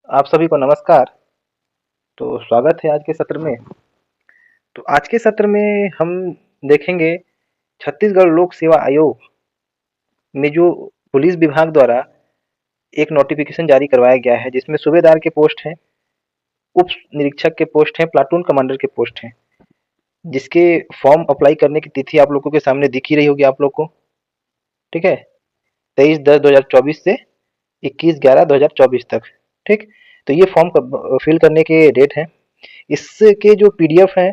आप सभी को नमस्कार। तो स्वागत है आज के सत्र में। तो आज के सत्र में हम देखेंगे छत्तीसगढ़ लोक सेवा आयोग में जो पुलिस विभाग द्वारा एक नोटिफिकेशन जारी करवाया गया है, जिसमें सूबेदार के पोस्ट हैं, उप निरीक्षक के पोस्ट हैं, प्लाटून कमांडर के पोस्ट हैं, जिसके फॉर्म अप्लाई करने की तिथि आप लोगों के सामने दिख ही रही होगी आप लोग को। ठीक है, 23/10/2024 से 21/11/2024 तक। ठीक, तो ये फॉर्म फिल करने के डेट है। इसके जो पीडीएफ है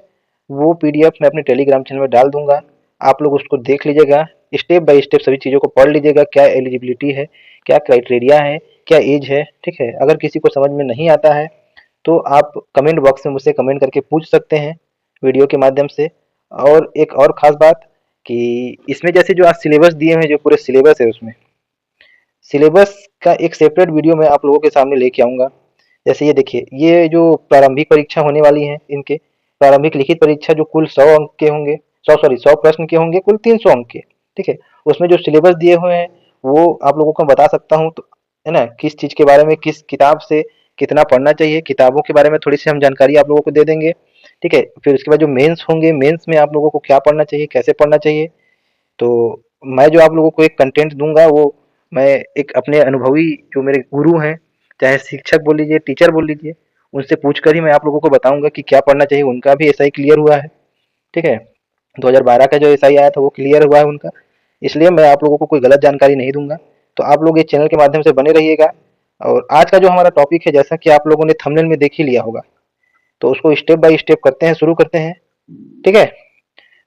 वो पीडीएफ मैं अपने टेलीग्राम चैनल में डाल दूंगा। आप लोग उसको देख लीजिएगा, स्टेप बाय स्टेप सभी चीज़ों को पढ़ लीजिएगा, क्या एलिजिबिलिटी है, क्या क्राइटेरिया है, क्या एज है। ठीक है, अगर किसी को समझ में नहीं आता है तो आप कमेंट बॉक्स में मुझसे कमेंट करके पूछ सकते हैं वीडियो के माध्यम से। और एक और ख़ास बात कि इसमें जैसे जो आज सिलेबस दिए हैं, जो पूरे सिलेबस है, उसमें सिलेबस का एक सेपरेट वीडियो मैं आप लोगों के सामने लेके आऊँगा। जैसे ये देखिए, ये जो प्रारंभिक परीक्षा होने वाली है, इनके प्रारंभिक लिखित परीक्षा जो कुल 100 अंक के होंगे, 100 प्रश्न के होंगे, कुल 300 अंक के। ठीक है, उसमें जो सिलेबस दिए हुए हैं वो आप लोगों को बता सकता हूँ, तो है ना, किस चीज़ के बारे में, किस किताब से कितना पढ़ना चाहिए, किताबों के बारे में थोड़ी सी हम जानकारी आप लोगों को दे देंगे। ठीक है, फिर उसके बाद जो मेंस होंगे, मेंस में आप लोगों को क्या पढ़ना चाहिए, कैसे पढ़ना चाहिए। तो मैं जो आप लोगों को एक कंटेंट दूंगा वो मैं एक अपने अनुभवी जो मेरे गुरु हैं, चाहे शिक्षक बोल लीजिए, टीचर बोल लीजिए, उनसे पूछ कर ही मैं आप लोगों को बताऊंगा कि क्या पढ़ना चाहिए। उनका भी एसआई क्लियर हुआ है। ठीक है, 2012 का जो एसआई आया था वो क्लियर हुआ है उनका। इसलिए मैं आप लोगों को कोई गलत जानकारी नहीं दूंगा। तो आप लोग इस चैनल के माध्यम से बने रहिएगा। और आज का जो हमारा टॉपिक है, जैसा कि आप लोगों ने थंबनेल में देख ही लिया होगा, तो उसको स्टेप बाय स्टेप करते हैं, शुरू करते हैं। ठीक है,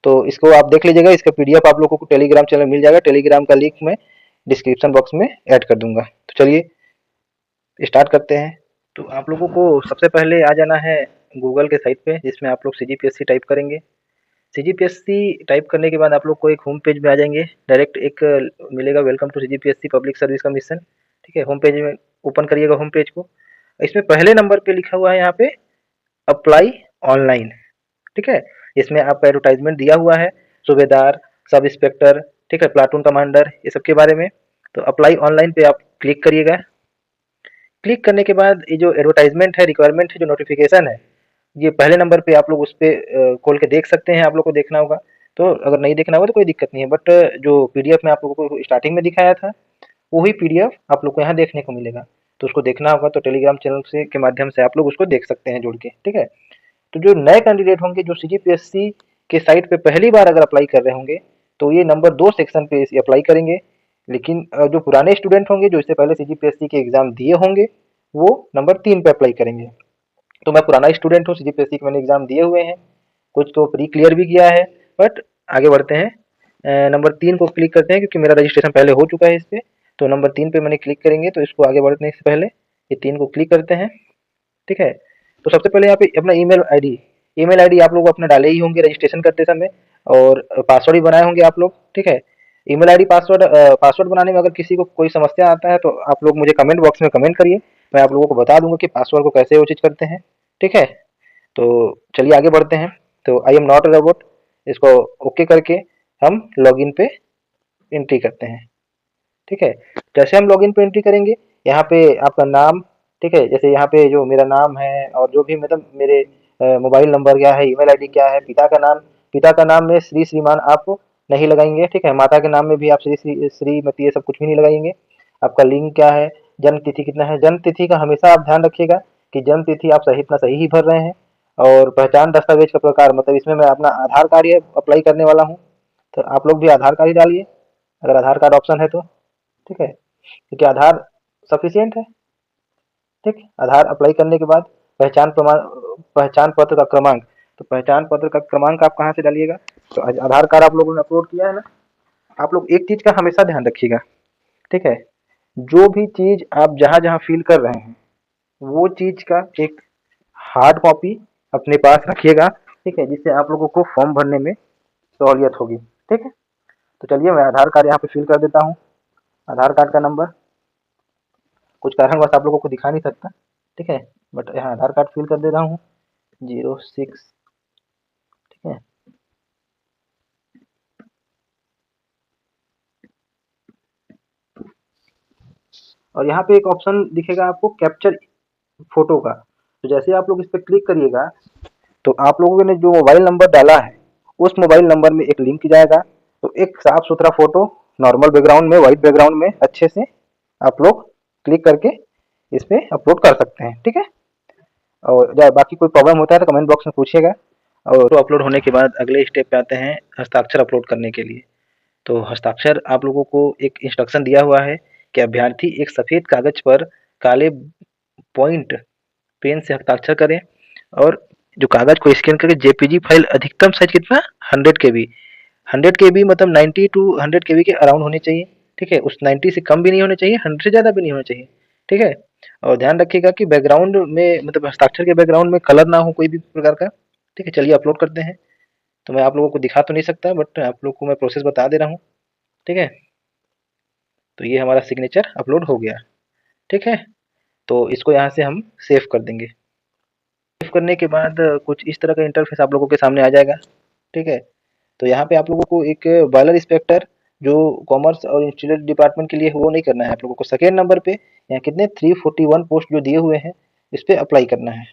तो इसको आप देख लीजिएगा, इसका पीडीएफ आप लोगों को टेलीग्राम चैनल मिल जाएगा। टेलीग्राम का लिंक मैं डिस्क्रिप्शन बॉक्स में ऐड कर दूंगा। तो चलिए स्टार्ट करते हैं। तो आप लोगों को सबसे पहले आ जाना है गूगल के साइट पे, जिसमें आप लोग सीजीपीएससी टाइप करेंगे। सीजीपीएससी टाइप करने के बाद आप लोग को एक होम पेज में आ जाएंगे। डायरेक्ट एक मिलेगा, welcome to CGPSC public service commission. ठीक है, होम पेज में ओपन करिएगा होम पेज को। इसमें पहले नंबर पे लिखा हुआ है यहाँ पे अप्लाई ऑनलाइन। ठीक है, इसमें आपका एडवर्टाइजमेंट दिया हुआ है, सूबेदार, सब इंस्पेक्टर, ठीक है, प्लाटून कमांडर, ये सब के बारे में। तो अप्लाई ऑनलाइन पे आप क्लिक करिएगा। क्लिक करने के बाद ये जो एडवर्टाइजमेंट है, रिक्वायरमेंट है, जो नोटिफिकेशन है, ये पहले नंबर पे आप लोग उस पे खोल के देख सकते हैं। आप लोग को देखना होगा, तो अगर नहीं देखना होगा तो कोई दिक्कत नहीं है, बट जो पीडीएफ में आप लोगों को स्टार्टिंग में दिखाया था वही पीडीएफ आप लोग को यहाँ देखने को मिलेगा। तो उसको देखना होगा तो टेलीग्राम चैनल से के माध्यम से आप लोग उसको देख सकते हैं जुड़ के। ठीक है, तो जो नए कैंडिडेट होंगे, जो सीजीपीएससी के साइट पे पहली बार अगर अप्लाई कर रहे होंगे, तो ये नंबर 2 सेक्शन पे इसे अप्लाई करेंगे। लेकिन जो पुराने स्टूडेंट होंगे, जो इससे पहले सीजीपीएससी के एग्जाम दिए होंगे, वो नंबर 3 पे अप्लाई करेंगे। तो मैं पुराना स्टूडेंट हूँ, सीजीपीएससी के मैंने एग्जाम दिए हुए हैं, कुछ तो प्री क्लियर भी किया है। बट आगे बढ़ते हैं, नंबर 3 को क्लिक करते हैं, क्योंकि मेरा रजिस्ट्रेशन पहले हो चुका है इस पे। तो नंबर 3 पे मैंने क्लिक करेंगे, तो इसको आगे बढ़ने से पहले ये 3 को क्लिक करते हैं। ठीक है, तो सबसे पहले यहाँ पे अपना ईमेल आईडी आप लोग अपना डाले ही होंगे रजिस्ट्रेशन करते समय, और पासवर्ड भी बनाए होंगे आप लोग। ठीक है, ईमेल आईडी पासवर्ड बनाने में अगर किसी को कोई समस्या आता है तो आप लोग मुझे कमेंट बॉक्स में कमेंट करिए, मैं आप लोगों को बता दूंगा कि पासवर्ड को कैसे वो चीज़ करते हैं। ठीक है, तो चलिए आगे बढ़ते हैं। तो I am not a robot, इसको ओके करके हम लॉगिन पे एंट्री करते हैं। ठीक है, जैसे हम लॉगिन पे एंट्री करेंगे, यहाँ पे आपका नाम, ठीक है, जैसे यहाँ पे जो मेरा नाम है और जो भी मतलब मेरे मोबाइल नंबर क्या है, ईमेल आईडी क्या है, पिता का नाम में श्री श्रीमान आप नहीं लगाएंगे। ठीक है, माता के नाम में भी आप श्रीमती ये सब कुछ भी नहीं लगाएंगे। आपका लिंग क्या है, जन्म तिथि कितना है, जन्म तिथि का हमेशा आप ध्यान रखिएगा कि जन्म तिथि आप सही इतना सही ही भर रहे हैं। और पहचान दस्तावेज का प्रकार, मतलब इसमें मैं अपना आधार कार्ड ये अप्लाई करने वाला हूँ, तो आप लोग भी आधार कार्ड ही डालिए, अगर आधार कार्ड ऑप्शन है तो। ठीक है, क्योंकि आधार सफिशिएंट है। ठीक, आधार अप्लाई करने के बाद पहचान पत्र का क्रमांक, तो पहचान पत्र का क्रमांक आप कहाँ से डालिएगा, तो आधार कार्ड आप लोगों ने अपलोड किया है ना। आप लोग एक चीज का हमेशा ध्यान रखिएगा। ठीक है, जो भी चीज आप जहां जहां फिल कर रहे हैं, वो चीज का एक हार्ड कॉपी अपने पास रखिएगा। ठीक है, जिससे आप लोगों को फॉर्म भरने में सहूलियत होगी। ठीक है, तो चलिए मैं आधार कार्ड यहाँ पे फिल कर देता हूँ। आधार कार्ड का नंबर कुछ कारणवश आप लोगों को दिखा नहीं सकता। ठीक है, बट यहाँ आधार कार्ड फिल कर दे रहा हूँ, 06। ठीक है, और यहाँ पे एक ऑप्शन दिखेगा आपको, कैप्चर फ़ोटो का। तो जैसे आप लोग इस पे क्लिक करिएगा, तो आप लोगों ने जो मोबाइल नंबर डाला है, उस मोबाइल नंबर में एक लिंक जाएगा। तो एक साफ-सुथरा फ़ोटो नॉर्मल बैकग्राउंड में, व्हाइट बैकग्राउंड में अच्छे से आप लोग क्लिक करके इस पे अपलोड कर सकते हैं, ठीक है? और बाकी कोई प्रॉब्लम होता है तो कमेंट बॉक्स में पूछिएगा। और तो अपलोड होने के बाद अगले स्टेप पे आते हैं हस्ताक्षर अपलोड करने के लिए। तो हस्ताक्षर आप लोगों को एक इंस्ट्रक्शन दिया हुआ है कि अभ्यर्थी एक सफ़ेद कागज पर काले पॉइंट पेन से हस्ताक्षर करें और जो कागज को स्कैन करके जेपीजी फाइल अधिकतम साइज कितना 100 केबी, 100 केबी मतलब 90 टू 100 केबी के अराउंड होनी चाहिए, ठीक है? उस 90 से कम भी नहीं होना चाहिए, 100 से ज़्यादा भी नहीं होना चाहिए, ठीक है? और ध्यान रखिएगा कि बैकग्राउंड में मतलब हस्ताक्षर के बैकग्राउंड में कलर ना हो कोई भी प्रकार का, ठीक है? चलिए अपलोड करते हैं। तो मैं आप लोगों को दिखा तो नहीं सकता बट आप लोग को मैं प्रोसेस बता दे रहा हूँ, ठीक है? तो ये हमारा सिग्नेचर अपलोड हो गया, ठीक है? तो इसको यहाँ से हम सेव कर देंगे। सेव करने के बाद कुछ इस तरह का इंटरफेस आप लोगों के सामने आ जाएगा, ठीक है? तो यहाँ पे आप लोगों को एक बॉयलर इंस्पेक्टर जो कॉमर्स और इंजीनियरिंग डिपार्टमेंट के लिए वो नहीं करना है, आप लोगों को सेकेंड नंबर पे यहाँ कितने 341 पोस्ट जो दिए हुए हैं इस पे अप्लाई करना है।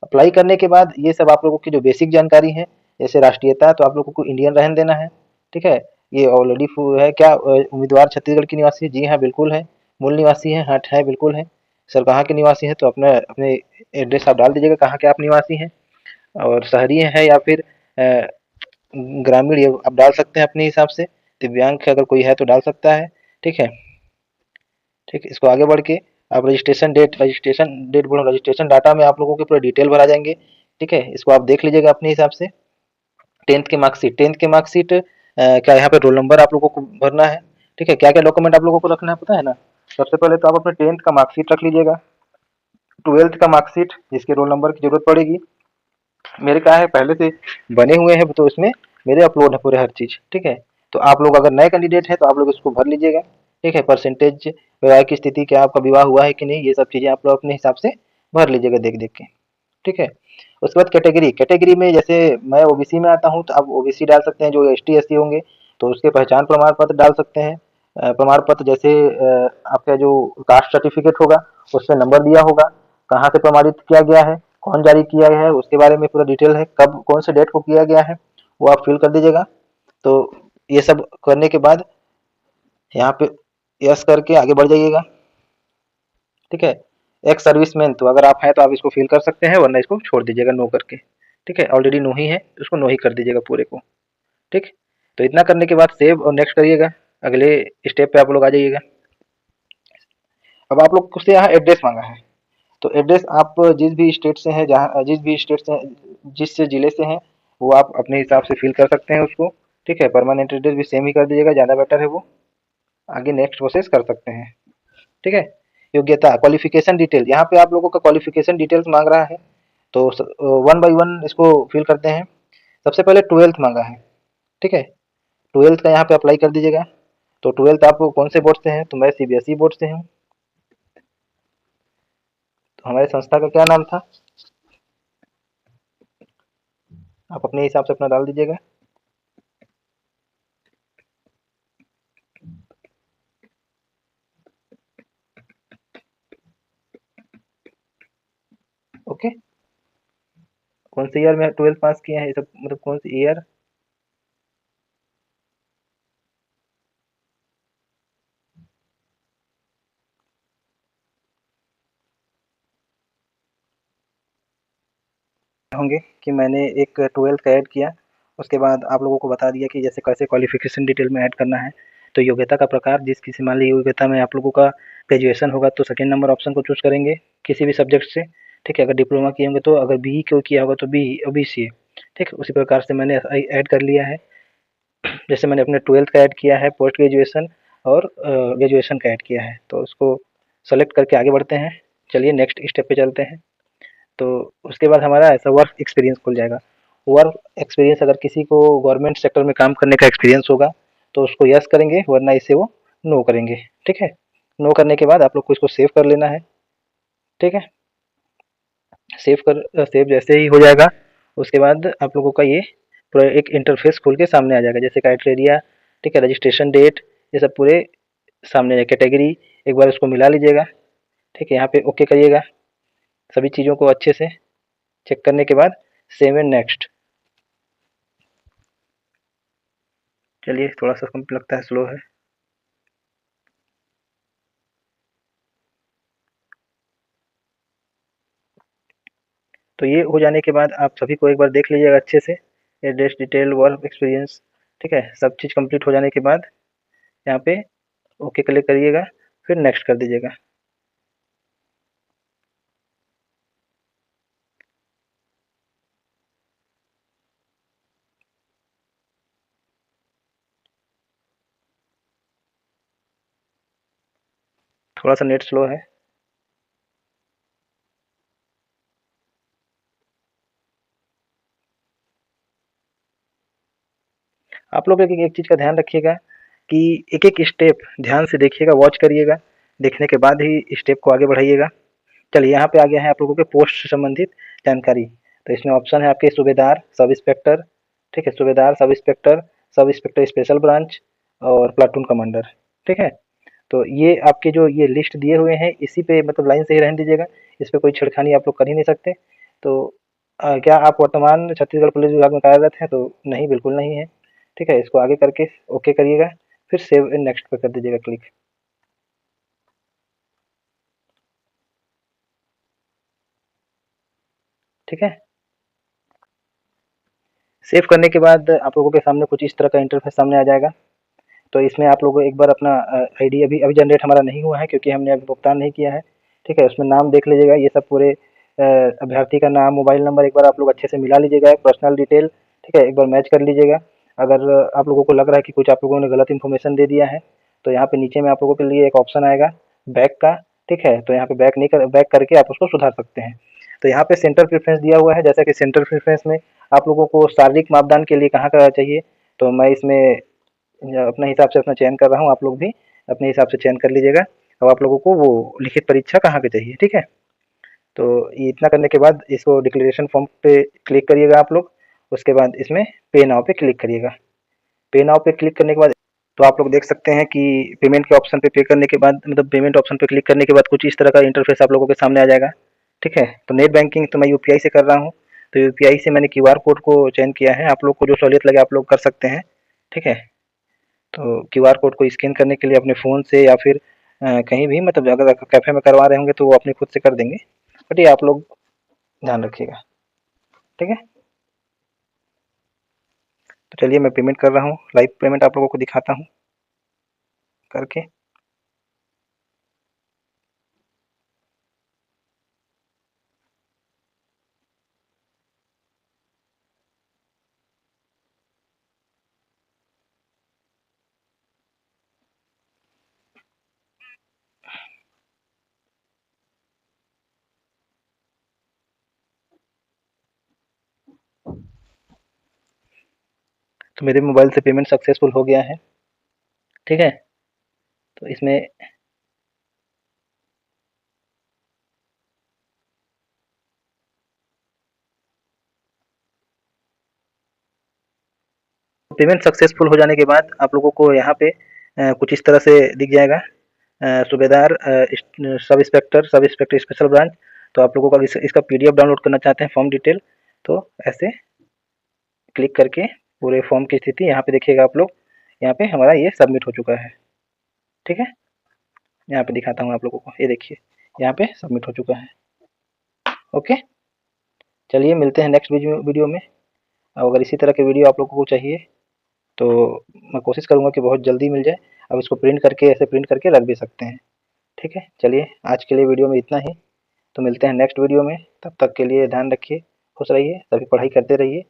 अप्लाई करने के बाद ये सब आप लोगों की जो बेसिक जानकारी है, जैसे राष्ट्रीयता तो आप लोगों को इंडियन रहने देना है, ठीक है? ये ऑलरेडी है क्या उम्मीदवार छत्तीसगढ़ के निवासी है? जी हाँ, बिल्कुल है। मूल निवासी है? हाँ, है, बिल्कुल है। सर कहाँ के निवासी हैं? तो अपना अपने एड्रेस आप डाल दीजिएगा कहाँ के आप निवासी हैं और शहरी हैं या फिर अ, ग्रामीण ये आप डाल सकते हैं अपने हिसाब से। दिव्यांग अगर कोई है तो डाल सकता है, ठीक है? ठीक है, इसको आगे बढ़ के आप रजिस्ट्रेशन डेट बोलो रजिस्ट्रेशन डाटा में आप लोगों के पूरा डिटेल भरा जाएँगे, ठीक है? इसको आप देख लीजिएगा अपने हिसाब से। 10th की मार्कशीट क्या यहाँ पे रोल नंबर आप लोगों को भरना है, ठीक है? क्या-क्या डॉक्यूमेंट आप लोगों को रखना है पता है ना? सबसे पहले तो आप अपने 10th का मार्कशीट रख लीजिएगा, 12th का मार्कशीट जिसके रोल नंबर की ज़रूरत पड़ेगी। मेरे क्या है पहले से बने हुए हैं तो इसमें मेरे अपलोड है पूरे हर चीज़, ठीक है? तो आप लोग अगर नए कैंडिडेट हैं तो आप लोग इसको भर लीजिएगा, ठीक है? परसेंटेज, वैवाहिक स्थिति, क्या आपका विवाह हुआ है कि नहीं, ये सब चीज़ें आप लोग अपने हिसाब से भर लीजिएगा देख-देख के, ठीक है? उसके बाद कैटेगरी में जैसे मैं ओबीसी में आता हूँ तो आप ओबीसी डाल सकते हैं, जो एसटी-एससी होंगे तो उसके पहचान प्रमाण पत्र डाल सकते हैं। प्रमाण पत्र जैसे आपका जो कास्ट सर्टिफिकेट होगा उसमें नंबर दिया होगा, कहाँ से प्रमाणित किया गया है, कौन जारी किया है, उसके बारे में पूरा डिटेल है, कब कौन से डेट को किया गया है, वो आप फिल कर दीजिएगा। तो ये सब करने के बाद यहाँ पे यस करके आगे बढ़ जाइएगा, ठीक है? एक्स सर्विसमैन तो अगर आप हैं तो आप इसको फिल कर सकते हैं वरना इसको छोड़ दीजिएगा नो करके, ठीक है? ऑलरेडी नो ही है तो इसको नो ही कर दीजिएगा पूरे को, ठीक? तो इतना करने के बाद सेव और नेक्स्ट करिएगा, अगले स्टेप पे आप लोग आ जाइएगा। अब आप लोग से यहाँ एड्रेस मांगा है, तो एड्रेस आप जिस भी स्टेट से हैं, जहाँ जिस भी स्टेट से जिस जिले से हैं वो आप अपने हिसाब से फिल कर सकते हैं उसको, ठीक है? परमानेंट एड्रेस भी सेम ही कर दीजिएगा, ज़्यादा बेटर है वो। आगे नेक्स्ट प्रोसेस कर सकते हैं, ठीक है? योग्यता क्वालिफिकेशन डिटेल, यहाँ पे आप लोगों का क्वालिफिकेशन डिटेल्स मांग रहा है तो वन बाय वन इसको फिल करते हैं। सबसे पहले 12th मांगा है, ठीक है? 12th का यहाँ पे अप्लाई कर दीजिएगा। तो 12th आप कौन से बोर्ड से हैं? तो मैं सीबीएसई बोर्ड से हूँ। तो हमारे संस्था का क्या नाम था? आप अपने हिसाब से अपना डाल दीजिएगा। ओके, कौन से ईयर में 12th पास किए हैं, ये सब मतलब कौन सी ईयर? होंगे कि मैंने एक 12th का ऐड किया, उसके बाद आप लोगों को बता दिया कि जैसे कैसे क्वालिफिकेशन डिटेल में ऐड करना है। तो योग्यता का प्रकार, जिस किसी मान लीजिए योग्यता में आप लोगों का ग्रेजुएशन होगा तो सेकंड नंबर ऑप्शन को चूज़ करेंगे किसी भी सब्जेक्ट से, ठीक है? अगर डिप्लोमा किए होंगे तो, अगर बीई कोई किया होगा तो बीई और बीसीए, ठीक है? उसी प्रकार से मैंने ऐड कर लिया है। जैसे मैंने अपने 12th का ऐड किया है, पोस्ट ग्रेजुएशन और ग्रेजुएशन का ऐड किया है, तो उसको सेलेक्ट करके आगे बढ़ते हैं। चलिए नेक्स्ट स्टेप पे चलते हैं। तो उसके बाद हमारा ऐसा वर्क एक्सपीरियंस खुल जाएगा। वर्क एक्सपीरियंस अगर किसी को गवर्नमेंट सेक्टर में काम करने का एक्सपीरियंस होगा तो उसको यस करेंगे वरना इसे वो नो करेंगे, ठीक है? नो करने के बाद आप लोग को इसको सेव कर लेना है, ठीक है? सेव जैसे ही हो जाएगा उसके बाद आप लोगों का ये पूरा एक इंटरफेस खुल के सामने आ जाएगा, जैसे क्राइटेरिया, ठीक है? रजिस्ट्रेशन डेट, ये सब पूरे सामने कैटेगरी एक बार उसको मिला लीजिएगा, ठीक है, यहाँ पे ओके करिएगा। सभी चीज़ों को अच्छे से चेक करने के बाद सेव एंड नेक्स्ट। चलिए, थोड़ा सा कम लगता है, स्लो है। तो ये हो जाने के बाद आप सभी को एक बार देख लीजिएगा अच्छे से, एड्रेस डिटेल, वर्क एक्सपीरियंस। ठीक है, सब चीज़ कंप्लीट हो जाने के बाद यहाँ पे ओके क्लिक करिएगा, फिर नेक्स्ट कर दीजिएगा। थोड़ा सा नेट स्लो है। आप लोग एक चीज़ का ध्यान रखिएगा कि एक एक स्टेप ध्यान से देखिएगा, वॉच करिएगा, देखने के बाद ही स्टेप को आगे बढ़ाइएगा। चलिए, यहाँ पे आ गया है आप लोगों के पोस्ट से संबंधित जानकारी। तो इसमें ऑप्शन है आपके सूबेदार, सब इंस्पेक्टर। ठीक है, सूबेदार, सब इंस्पेक्टर स्पेशल ब्रांच और प्लाटून कमांडर। ठीक है, तो ये आपके जो ये लिस्ट दिए हुए हैं, इसी पे मतलब लाइन से ही रहने दीजिएगा। इस पे कोई छेड़खानी आप लोग कर ही नहीं सकते। तो क्या आप वर्तमान छत्तीसगढ़ पुलिस विभाग में कार्यरत हैं? तो नहीं, बिल्कुल नहीं है। ठीक है, इसको आगे करके ओके करिएगा, फिर सेव एंड नेक्स्ट पे कर दीजिएगा क्लिक। ठीक है, सेव करने के बाद आप लोगों के सामने कुछ इस तरह का इंटरफेस सामने आ जाएगा। तो इसमें आप लोग एक बार अपना आईडी अभी अभी जनरेट हमारा नहीं हुआ है, क्योंकि हमने अभी भुगतान नहीं किया है। ठीक है, उसमें नाम देख लीजिएगा, ये सब पूरे अभ्यर्थी का नाम, मोबाइल नंबर एक बार आप लोग अच्छे से मिला लीजिएगा, पर्सनल डिटेल। ठीक है, एक बार मैच कर लीजिएगा। अगर आप लोगों को लग रहा है कि कुछ आप लोगों ने गलत इन्फॉर्मेशन दे दिया है, तो यहाँ पे नीचे में आप लोगों के लिए एक ऑप्शन आएगा बैक का। ठीक है, तो यहाँ पे बैक करके आप उसको सुधार सकते हैं। तो यहाँ पे सेंटर प्रेफरेंस दिया हुआ है, जैसा कि सेंटर प्रेफरेंस में आप लोगों को शारीरिक मापदंड के लिए कहाँ का चाहिए, तो मैं इसमें अपने हिसाब से अपना चयन कर रहा हूँ। आप लोग भी अपने हिसाब से चयन कर लीजिएगा। अब आप लोगों को वो लिखित परीक्षा कहाँ पे चाहिए। ठीक है, तो ये इतना करने के बाद इसको डिक्लेरेशन फॉर्म पे क्लिक करिएगा आप लोग। उसके बाद इसमें पे नाउ पे क्लिक करिएगा। पे नाउ पे क्लिक करने के बाद तो आप लोग देख सकते हैं कि पेमेंट के ऑप्शन पे करने के बाद, मतलब पेमेंट ऑप्शन पे क्लिक करने के बाद कुछ इस तरह का इंटरफेस आप लोगों के सामने आ जाएगा। ठीक है, तो नेट बैंकिंग तो मैं यूपीआई से कर रहा हूँ। तो यूपीआई से मैंने क्यूआर कोड को चयन किया है। आप लोग को जो सहूलियत लगे आप लोग कर सकते हैं। ठीक है, तो क्यूआर कोड को स्कैन करने के लिए अपने फ़ोन से या फिर कहीं भी, मतलब अगर कैफ़े में करवा रहे होंगे तो वो अपने खुद से कर देंगे। बट ये आप लोग ध्यान रखिएगा। ठीक है, तो चलिए मैं पेमेंट कर रहा हूँ, लाइव पेमेंट आप लोगों को दिखाता हूँ करके। तो मेरे मोबाइल से पेमेंट सक्सेसफुल हो गया है। ठीक है, तो इसमें पेमेंट सक्सेसफुल हो जाने के बाद आप लोगों को यहाँ पे कुछ इस तरह से दिख जाएगा, सूबेदार, सब इंस्पेक्टर स्पेशल ब्रांच। तो आप लोगों का इसका पीडीएफ डाउनलोड करना चाहते हैं, फॉर्म डिटेल, तो ऐसे क्लिक करके पूरे फॉर्म की स्थिति यहाँ पे देखिएगा आप लोग। यहाँ पे हमारा ये सबमिट हो चुका है। ठीक है, यहाँ पे दिखाता हूँ आप लोगों को, ये देखिए यहाँ पे सबमिट हो चुका है। ओके, चलिए मिलते हैं नेक्स्ट वीडियो में। अगर इसी तरह के वीडियो आप लोगों को चाहिए तो मैं कोशिश करूँगा कि बहुत जल्दी मिल जाए। अब इसको प्रिंट करके, ऐसे प्रिंट करके रख भी सकते हैं। ठीक है, चलिए आज के लिए वीडियो में इतना ही। तो मिलते हैं नेक्स्ट वीडियो में, तब तक के लिए ध्यान रखिए, खुश रहिए, सभी पढ़ाई करते रहिए।